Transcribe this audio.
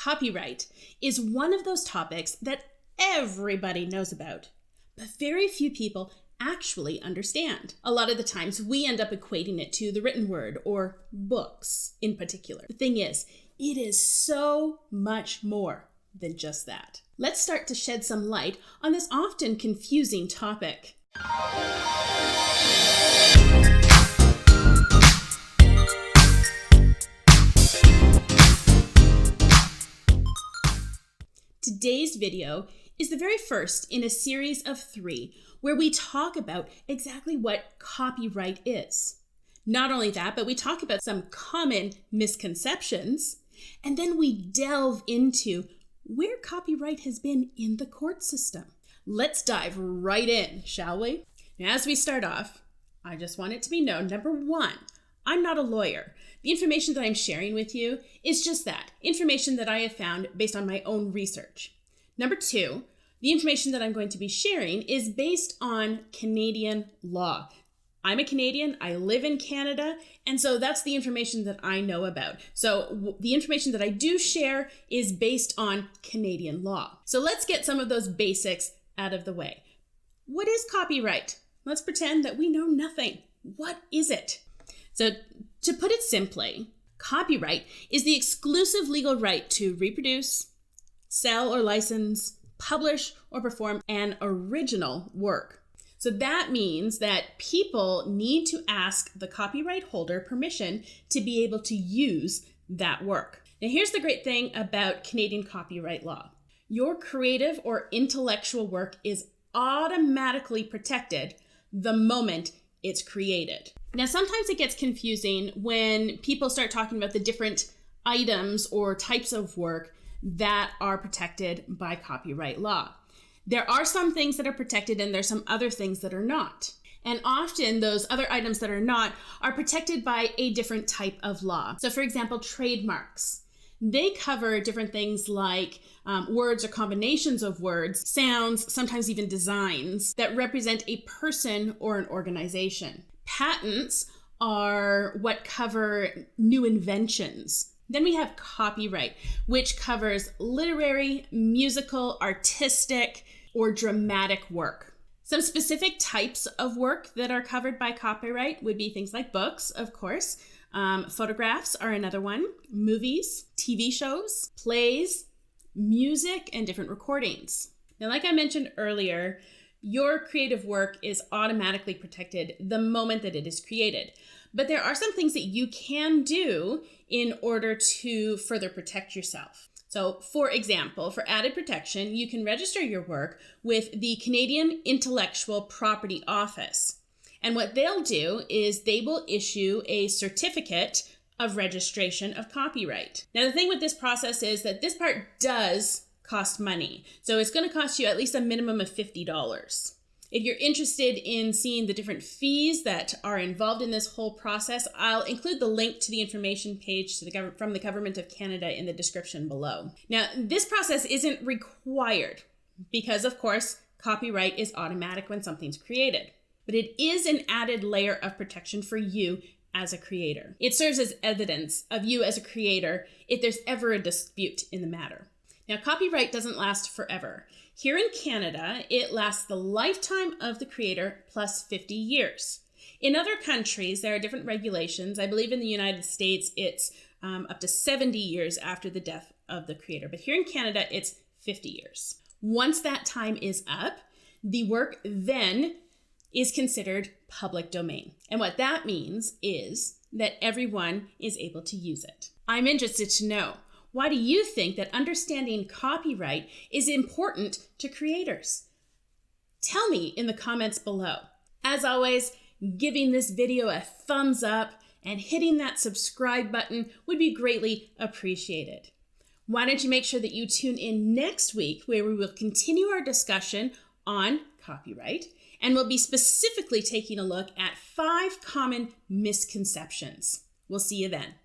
Copyright is one of those topics that everybody knows about, but very few people actually understand. A lot of the times we end up equating it to the written word or books in particular. The thing is, it is so much more than just that. Let's start to shed some light on this often confusing topic. Today's video is the very first in a series of 3 where we talk about exactly what copyright is. Not only that, but we talk about some common misconceptions, and then we delve into where copyright has been in the court system. Let's dive right in, shall we? Now, as we start off, I just want it to be known, number 1, I'm not a lawyer. The information that I'm sharing with you is just that, information that I have found based on my own research. Number 2, the information that I'm going to be sharing is based on Canadian law. I'm a Canadian, I live in Canada, and so that's the information that I know about. So the information that I do share is based on Canadian law. So let's get some of those basics out of the way. What is copyright? Let's pretend that we know nothing. What is it? So to put it simply, copyright is the exclusive legal right to reproduce, sell or license, publish or perform an original work. So that means that people need to ask the copyright holder permission to be able to use that work. Now here's the great thing about Canadian copyright law. Your creative or intellectual work is automatically protected the moment it's created. Now, sometimes it gets confusing when people start talking about the different items or types of work that are protected by copyright law. There are some things that are protected and there's some other things that are not. And often those other items that are not are protected by a different type of law. So for example, trademarks. They cover different things like words or combinations of words, sounds, sometimes even designs that represent a person or an organization. Patents are what cover new inventions. Then we have copyright, which covers literary, musical, artistic, or dramatic work. Some specific types of work that are covered by copyright would be things like books, of course. Photographs are another one. Movies, TV shows, plays, music, and different recordings. Now, like I mentioned earlier, your creative work is automatically protected the moment that it is created. But there are some things that you can do in order to further protect yourself. So, for example, for added protection, you can register your work with the Canadian Intellectual Property Office. And what they'll do is they will issue a certificate of registration of copyright. Now, the thing with this process is that this part does cost money. So it's going to cost you at least a minimum of $50. If you're interested in seeing the different fees that are involved in this whole process, I'll include the link to the information page from the Government of Canada in the description below. Now, this process isn't required because, of course, copyright is automatic when something's created. But it is an added layer of protection for you as a creator. It serves as evidence of you as a creator if there's ever a dispute in the matter. Now, copyright doesn't last forever. Here in Canada, it lasts the lifetime of the creator plus 50 years. In other countries, there are different regulations. I believe in the United States, it's up to 70 years after the death of the creator. But here in Canada, it's 50 years. Once that time is up, the work then is considered public domain. And what that means is that everyone is able to use it. I'm interested to know, why do you think that understanding copyright is important to creators? Tell me in the comments below. As always, giving this video a thumbs up and hitting that subscribe button would be greatly appreciated. Why don't you make sure that you tune in next week where we will continue our discussion on copyright, and we'll be specifically taking a look at 5 common misconceptions. We'll see you then.